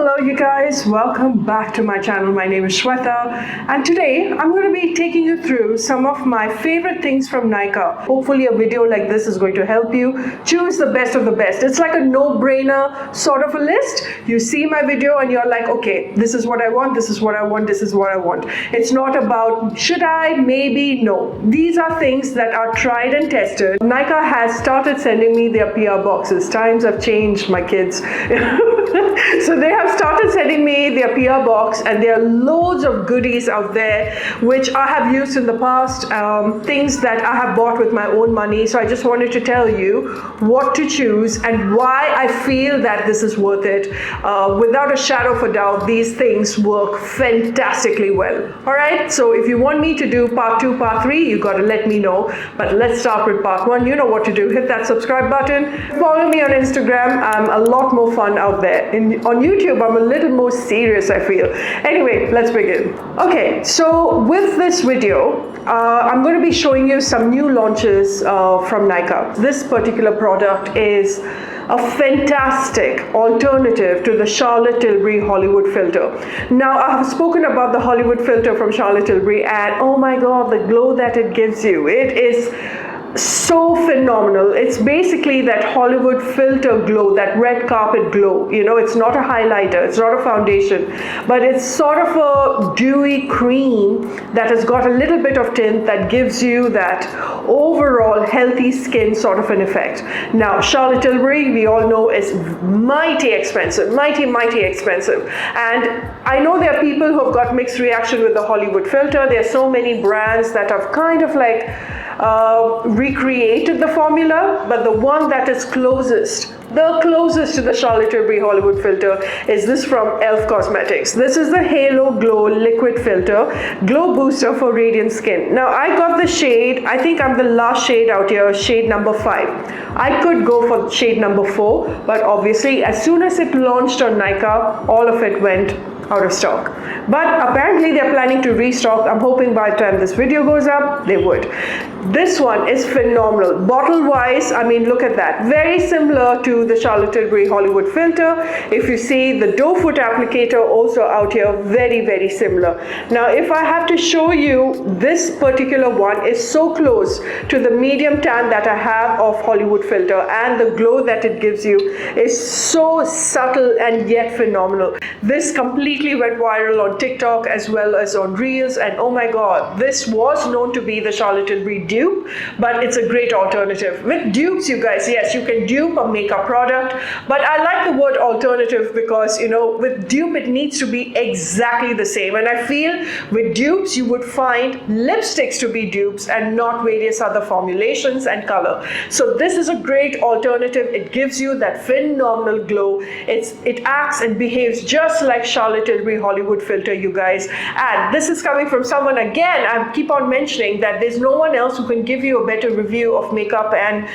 Hello you guys, welcome back to my channel. My name is Shweta and today I'm going to be taking you through some of my favorite things from Nykaa. Hopefully a video like this is going to help you choose the best of the best. It's like a no-brainer sort of a list. You see my video and you're like, okay, this is what I want, this is what I want, this is what I want. It's not about should I, maybe, no. These are things that are tried and tested. Nykaa has started sending me their PR boxes. Times have changed, my kids. So they have started sending me their PR box and there are loads of goodies out there which I have used in the past, things that I have bought with my own money. So I just wanted to tell you what to choose and why I feel that this is worth it. Without a shadow of a doubt, these things work fantastically well. Alright, so if you want me to do part 2, part 3, you gotta let me know. But let's start with part 1. You know what to do. Hit that subscribe button. Follow me on Instagram. I'm a lot more fun out there. On YouTube, I'm a little more serious, I feel. Anyway, let's begin. Okay, so with this video, I'm going to be showing you some new launches from Nykaa. This particular product is a fantastic alternative to the Charlotte Tilbury Hollywood filter. Now, I have spoken about the Hollywood filter from Charlotte Tilbury and oh my god, the glow that it gives you. It is so phenomenal. It's basically that Hollywood filter glow, that red carpet glow. You know, it's not a highlighter, it's not a foundation, but it's sort of a dewy cream that has got a little bit of tint that gives you that overall healthy skin sort of an effect. Now, Charlotte Tilbury, we all know, is mighty expensive, mighty expensive. And I know there are people who have got mixed reaction with the Hollywood filter. There are so many brands that have kind of like recreated the formula, but the one that is closest to the Charlotte Tilbury Hollywood filter is this from e.l.f. Cosmetics. This is the Halo Glow Liquid Filter Glow Booster for Radiant Skin. Now, I got the shade, I think I'm the last shade out here, shade number 5. I could go for shade number 4, but obviously as soon as it launched on Nykaa, all of it went out of stock. But apparently they're planning to restock. I'm hoping by the time this video goes up, they would. This one is phenomenal. Bottle wise, I mean, look at that. Very similar to the Charlotte Tilbury Hollywood filter. If you see the doe foot applicator also out here, very similar. Now, if I have to show you, this particular one is so close to the medium tan that I have of Hollywood filter, and the glow that it gives you is so subtle and yet phenomenal. This completely went viral on TikTok as well as on Reels, and oh my god, this was known to be the Charlotte Tilbury dupe, but it's a great alternative. With dupes, you guys, yes, you can dupe a makeup product, but I like the word alternative because, you know, with dupe it needs to be exactly the same, and I feel with dupes you would find lipsticks to be dupes and not various other formulations and color. So this is a great alternative. It gives you that phenomenal glow. It acts and behaves just like Charlotte Tilbury Hollywood filter, you guys. And this is coming from someone, again, I keep on mentioning that there's no one else who can give you a better review of makeup and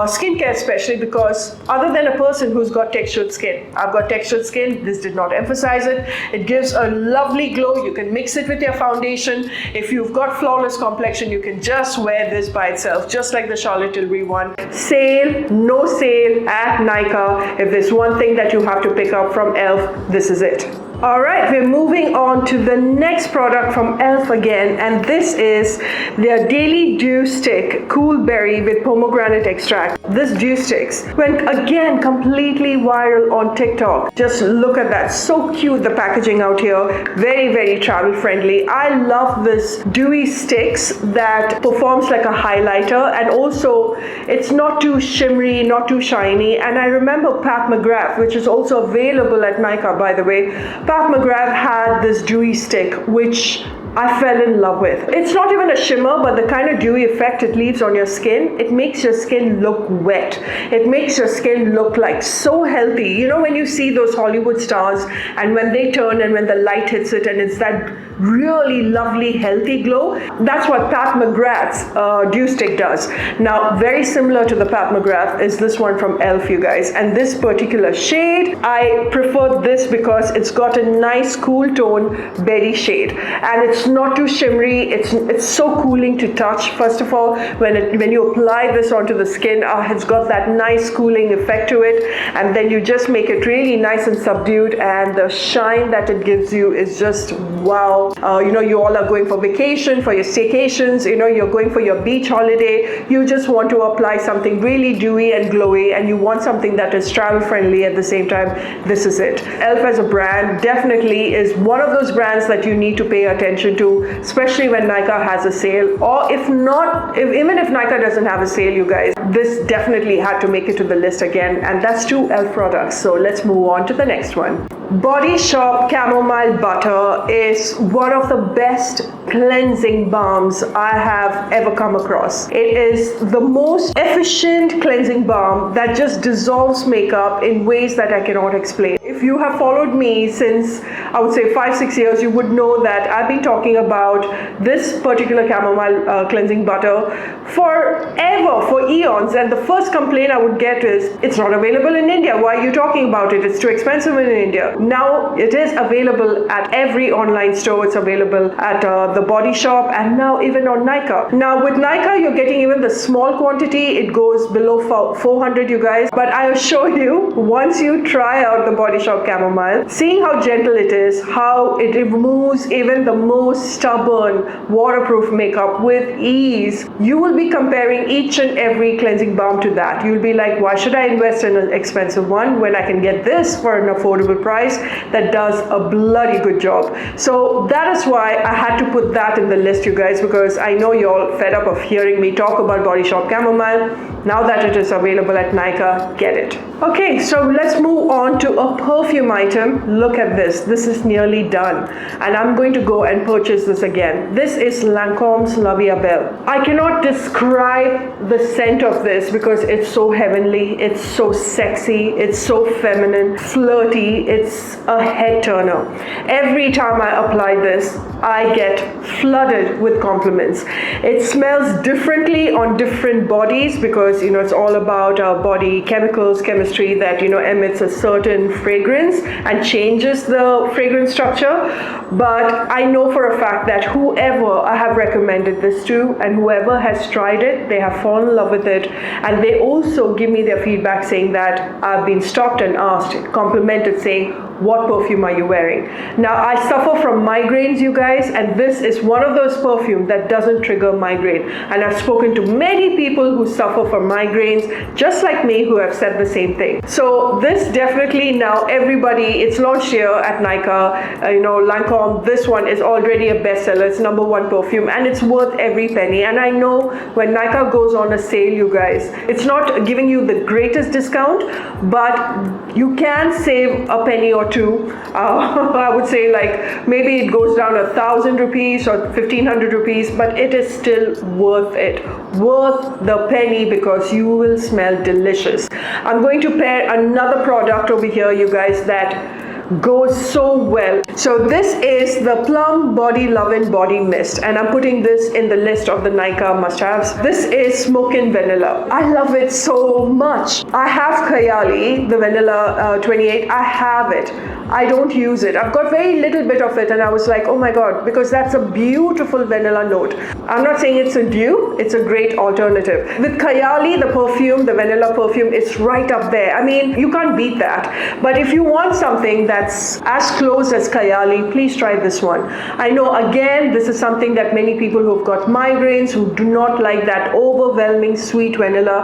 skincare, especially because other than a person who's got textured skin. I've got textured skin. This did not emphasize it. It gives a lovely glow. You can mix it with your foundation. If you've got flawless complexion, you can just wear this by itself, just like the Charlotte Tilbury one. Sale, no sale at Nykaa. If there's one thing that you have to pick up from e.l.f., this is it. Alright, we're moving on to the next product from e.l.f. again, and this is their Daily Dew Stick Cool Berry with Pomegranate Extract. This dew sticks went again completely viral on TikTok. Just look at that, so cute, the packaging out here, very travel friendly. I love this dewy sticks that performs like a highlighter, and also it's not too shimmery, not too shiny. And I remember Pat McGrath, which is also available at Nykaa, by the way. Pat McGrath had this dewy stick which I fell in love with. It's not even a shimmer, but the kind of dewy effect it leaves on your skin, it makes your skin look wet. It makes your skin look like so healthy. You know, when you see those Hollywood stars and when they turn and when the light hits it and it's that really lovely healthy glow, that's what Pat McGrath's dew stick does. Now, very similar to the Pat McGrath is this one from e.l.f., you guys, and this particular shade, I prefer this because it's got a nice cool tone berry shade, and it's It's not too shimmery. It's so cooling to touch. First of all, when you apply this onto the skin, it's got that nice cooling effect to it, and then you just make it really nice and subdued, and the shine that it gives you is just wow. You all are going for vacation, for your staycations, you're going for your beach holiday. You just want to apply something really dewy and glowy, and you want something that is travel friendly at the same time. This is it. Elf as a brand definitely is one of those brands that you need to pay attention to, especially when Nykaa has a sale, or if not, even if Nykaa doesn't have a sale, you guys, this definitely had to make it to the list again, and that's 2 Elf products. So let's move on to the next one. Body Shop Camomile Butter is one of the best cleansing balms I have ever come across. It is the most efficient cleansing balm that just dissolves makeup in ways that I cannot explain. If you have followed me since, I would say 5-6 years, you would know that I've been talking about this particular camomile cleansing butter forever, for eons, and the first complaint I would get is, it's not available in India. Why are you talking about it? It's too expensive in India. Now it is available at every online store. It's available at the Body Shop, and now even on Nykaa. Now with Nykaa, you're getting even the small quantity. It goes below 400, you guys. But I assure you, once you try out the Body Shop Camomile, seeing how gentle it is, how it removes even the most stubborn waterproof makeup with ease, you will be comparing each and every cleansing balm to that. You'll be like, why should I invest in an expensive one when I can get this for an affordable price that does a bloody good job? So that is why I had to put that in the list, you guys, because I know you're all fed up of hearing me talk about Body Shop Camomile. Now that it is available at Nykaa, get it. Okay, so let's move on to a perfume item. Look at this. This is nearly done, and I'm going to go and purchase this again. This is Lancome's Belle. I cannot describe the scent of this because it's so heavenly, it's so sexy, it's so feminine, flirty, it's a head turner. Every time I apply this, I get flooded with compliments. It smells differently on different bodies because it's all about our body chemicals, chemistry that emits a certain fragrance and changes the fragrance structure. But I know for a fact that whoever I have recommended this to and whoever has tried it, they have fallen in love with it, and they also give me their feedback saying that I've been stopped and asked, complimented, saying, what perfume are you wearing? Now, I suffer from migraines, you guys, and this is one of those perfumes that doesn't trigger migraine. And I've spoken to many people who suffer from migraines, just like me, who have said the same thing. So this definitely, now everybody, it's launched here at Nykaa, Lancome, this one is already a bestseller. It's #1 perfume, and it's worth every penny. And I know when Nykaa goes on a sale, you guys, it's not giving you the greatest discount, but you can save a penny or two. I would say like maybe it goes down 1,000 rupees or 1,500 rupees, but it is still worth it, worth the penny, because you will smell delicious. I'm going to pair another product over here, you guys, that goes so well. So this is the Plum Lovin Body Mist, and I'm putting this in the list of the Nykaa must-haves. This is Smokin' Vanilla. I love it so much. I have Khayali, the Vanilla 28. I have it. I don't use it. I've got very little bit of it, and I was like, oh my god, because that's a beautiful vanilla note. I'm not saying it's a dupe, it's a great alternative. With Khayali, the perfume, the vanilla perfume, it's right up there. I mean, you can't beat that. But if you want something that's as close as Khayali, please try this one. I know, again, this is something that many people who've got migraines, who do not like that overwhelming sweet vanilla,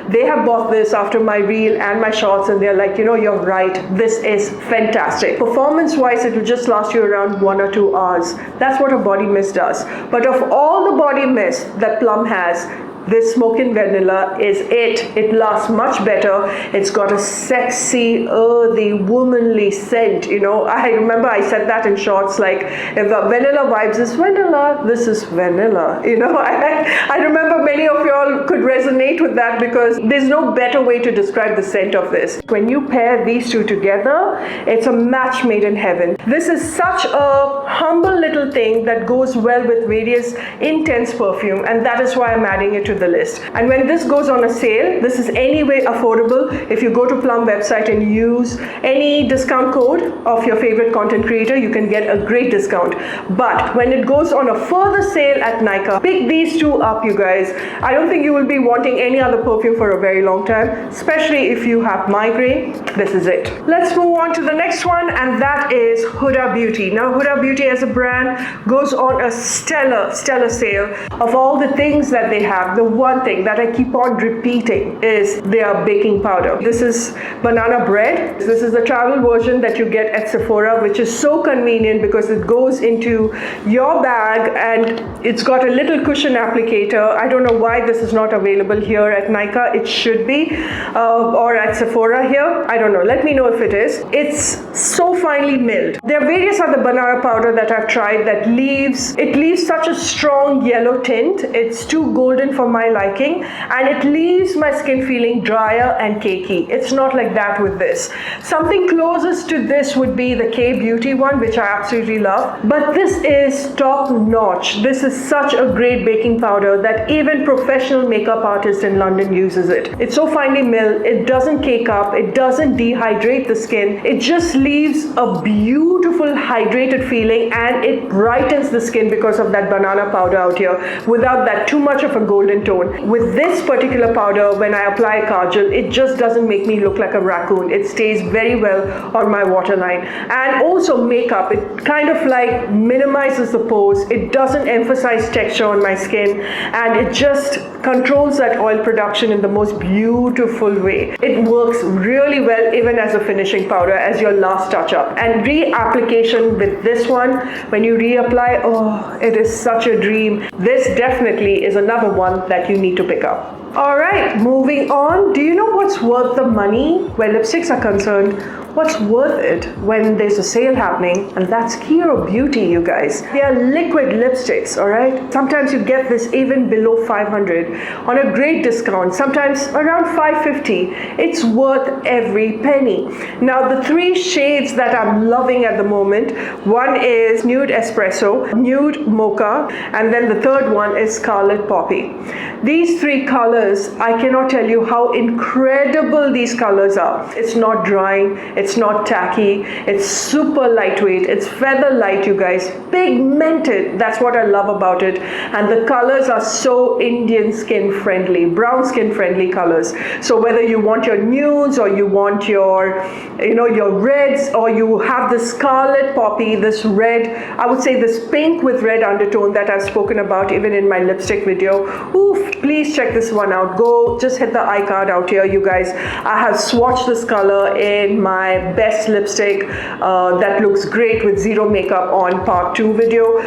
they have bought this after my reel and my shorts, and they're like, you're right, this is fantastic. Performance wise, it will just last you around 1 or 2 hours. That's what a body mist does. But of all the body mist that Plum has, this Smokin' Vanilla is it. It lasts much better. It's got a sexy, earthy, womanly scent. I remember I said that in shorts, like, if the vanilla vibes is vanilla, this is vanilla. I remember many of y'all could resonate with that, because there's no better way to describe the scent of this. When you pair these two together, it's a match made in heaven. This is such a humble little thing that goes well with various intense perfume, and that is why I'm adding it to to the list. And when this goes on a sale, this is anyway affordable. If you go to Plum website and use any discount code of your favorite content creator, you can get a great discount. But when it goes on a further sale at Nykaa, pick these two up, you guys. I don't think you will be wanting any other perfume for a very long time, especially if you have migraine. This is it. Let's move on to the next one, and that is Huda Beauty. Now, Huda Beauty as a brand goes on a stellar sale. Of all the things that they have, the one thing that I keep on repeating is their baking powder. This is banana bread. This is the travel version that you get at Sephora, which is so convenient because it goes into your bag and it's got a little cushion applicator. I don't know why this is not available here at Nykaa. It should be, or at Sephora here. I don't know. Let me know if it is. It's so finely milled. There are various other banana powder that I've tried that leaves such a strong yellow tint. It's too golden for my liking, and it leaves my skin feeling drier and cakey. It's not like that with this. Something closest to this would be the K Beauty one, which I absolutely love. But this is top notch. This is such a great baking powder that even professional makeup artists in London uses it. It's so finely milled. It doesn't cake up. It doesn't dehydrate the skin. It just leaves a beautiful hydrated feeling, and it brightens the skin because of that banana powder out here without that too much of a golden tone. With this particular powder, when I apply a kajal, it just doesn't make me look like a raccoon. It stays very well on my waterline. And also makeup, it kind of like minimizes the pores. It doesn't emphasize texture on my skin, and it just controls that oil production in the most beautiful way. It works really well even as a finishing powder, as your last touch up. And reapplication with this one, when you reapply, oh, it is such a dream. This definitely is another one that you need to pick up. Alright, moving on. Do you know what's worth the money where lipsticks are concerned? What's worth it when there's a sale happening? And that's Kiro Beauty, you guys. They are liquid lipsticks, alright? Sometimes you get this even below 500 on a great discount, sometimes around 550. It's worth every penny. Now, the three shades that I'm loving at the moment, one is Nude Espresso, Nude Mocha, and then the third one is Scarlet Poppy. These three colors, I cannot tell you how incredible these colors are. It's not drying, it's not tacky, it's super lightweight, it's feather light, you guys, pigmented. That's what I love about it. And the colors are so Indian skin friendly, brown skin friendly colors. So whether you want your nudes or you want your, your reds, or you have the Scarlet Poppy, this red, I would say this pink with red undertone that I've spoken about even in my lipstick video. Oof, please check this one out. Go, just hit the iCard out here, you guys. I have swatched this color in my best lipstick that looks great with zero makeup on part 2 video.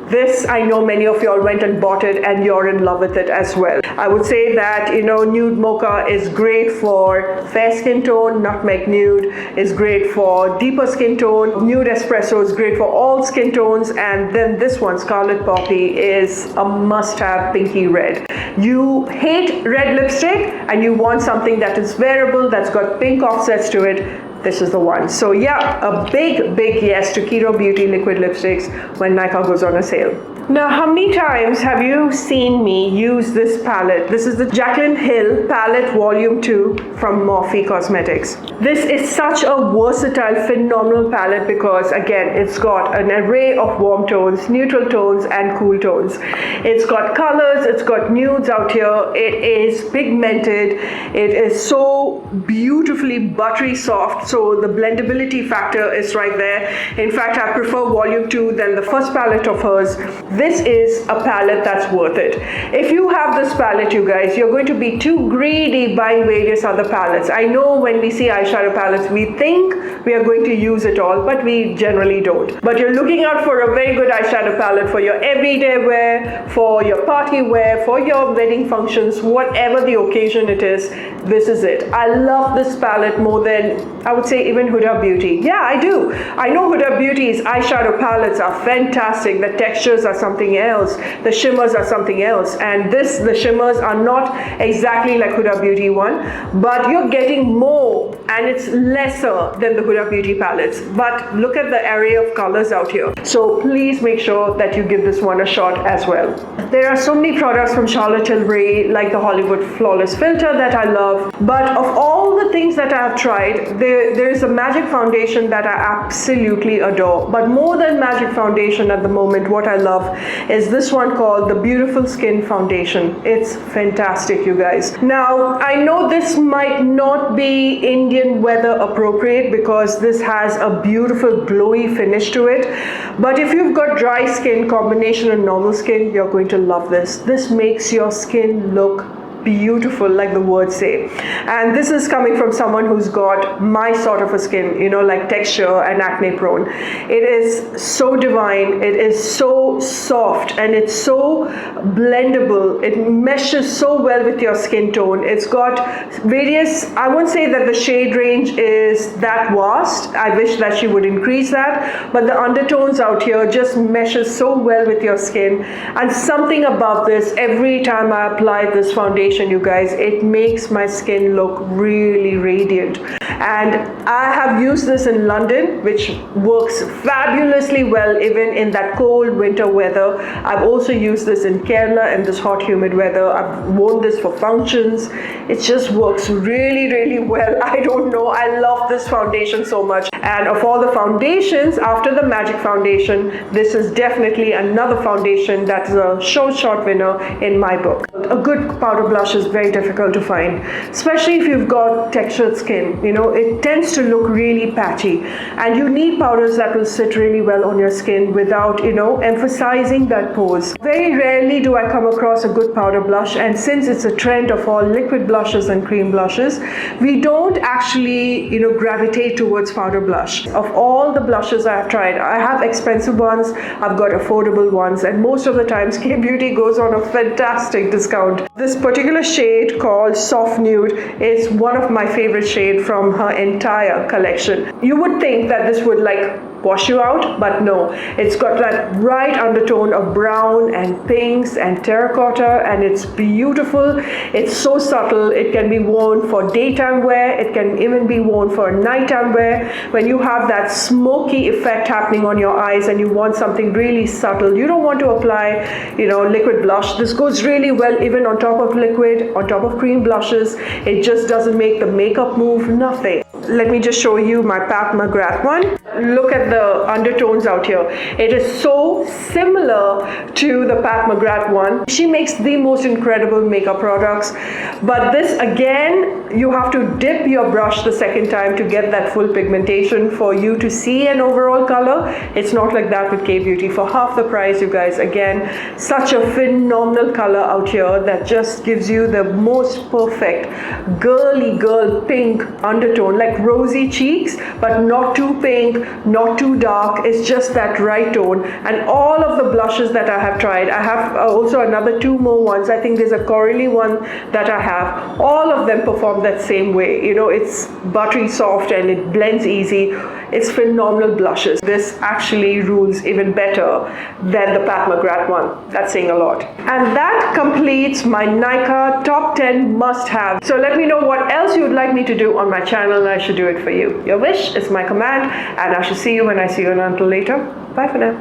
This, I know many of y'all went and bought it and you're in love with it as well. I would say that, Nude Mocha is great for fair skin tone. Nutmeg Nude is great for deeper skin tone. Nude Espresso is great for all skin tones. And then this one, Scarlet Poppy, is a must-have pinky red. You hate red lipstick and you want something that is wearable, that's got pink offsets to it. This is the one. So yeah, a big yes to Kiro Beauty liquid lipsticks when Nykaa goes on a sale. Now, how many times have you seen me use this palette? This is the Jaclyn Hill Palette Volume 2 from MORPHE Cosmetics. This is such a versatile, phenomenal palette because, again, it's got an array of warm tones, neutral tones, and cool tones. It's got colors, it's got nudes out here, it is pigmented, it is so beautifully buttery soft, so the blendability factor is right there. In fact, I prefer Volume 2 than the first palette of hers. This is a palette that's worth it. If you have this palette, you guys, you're going to be too greedy buying various other palettes. I know when we see eyeshadow palettes, we think we are going to use it all, but we generally don't. But you're looking out for a very good eyeshadow palette for your everyday wear, for your party wear, for your wedding functions, whatever the occasion it is, this is it. I love this palette more than, I would say, even Huda Beauty. Yeah, I do. I know Huda Beauty's eyeshadow palettes are fantastic. The textures are something something else. The shimmers are something else. And the shimmers are not exactly like Huda Beauty one, but you're getting more and it's lesser than the Huda Beauty palettes. But look at the array of colors out here. So please make sure that you give this one a shot as well. There are so many products from Charlotte Tilbury, like the Hollywood Flawless Filter that I love. But of all the things that I have tried, there is a magic foundation that I absolutely adore. But more than magic foundation at the moment, what I love is this one called the Beautiful Skin Foundation. It's fantastic, you guys. Now, I know this might not be Indian weather appropriate because this has a beautiful glowy finish to it. But if you've got dry skin, combination of normal skin, you're going to love this. This makes your skin look beautiful, like the words say. And this is coming from someone who's got my sort of a skin, you know, like texture and acne prone. It is so divine, it is so soft, and it's so blendable. It meshes so well with your skin tone. It's got various, I won't say that the shade range is that vast. I wish that she would increase that, but the undertones out here just meshes so well with your skin. And something about this, every time I apply this foundation, you guys, it makes my skin look really radiant. And I have used this in London, which works fabulously well even in that cold winter weather. I've also used this in Kerala in this hot humid weather. I've worn this for functions. It just works really well. I don't know, I love this foundation so much. And of all the foundations, after the Magic Foundation, this is definitely another foundation that's a short winner in my book. A good powder blush is very difficult to find, especially if you've got textured skin. You know, it tends to look really patchy, and you need powders that will sit really well on your skin without, you know, emphasizing that pose. Very rarely do I come across a good powder blush, and since it's a trend of all liquid blushes and cream blushes, we don't actually, you know, gravitate towards powder blush. Of all the blushes I have tried, I have expensive ones, I've got affordable ones, and most of the times K-Beauty goes on a fantastic discount. This particular shade called Soft Nude is one of my favorite shades from her entire collection. You would think that this would like wash you out, but no, it's got that right undertone of brown and pinks and terracotta, and it's beautiful. It's so subtle. It can be worn for daytime wear, it can even be worn for nighttime wear. When you have that smoky effect happening on your eyes and you want something really subtle, you don't want to apply, you know, liquid blush. This goes really well even on top of liquid, on top of cream blushes. It just doesn't make the makeup move, nothing. Let me just show you my Pat McGrath one. Look at the undertones out here. It is so similar to the Pat McGrath one. She makes the most incredible makeup products, but this again, you have to dip your brush the second time to get that full pigmentation for you to see an overall color. It's not like that with K-Beauty. For half the price, you guys, again, such a phenomenal color out here that just gives you the most perfect girly girl pink undertone, like rosy cheeks, but not too pink, not too dark. It's just that right tone. And all of the blushes that I have tried, I have also another 2 more ones. I think there's a corally one that I have. All of them perform that same way. You know, it's buttery soft and it blends easy. It's phenomenal blushes. This actually rules even better than the Pat McGrath one. That's saying a lot. And that completes my Nykaa top 10 must-have. So let me know what else you would like me to do on my channel, and I should do it for you. Your wish is my command, and I shall see you when I see you, and until later, bye for now.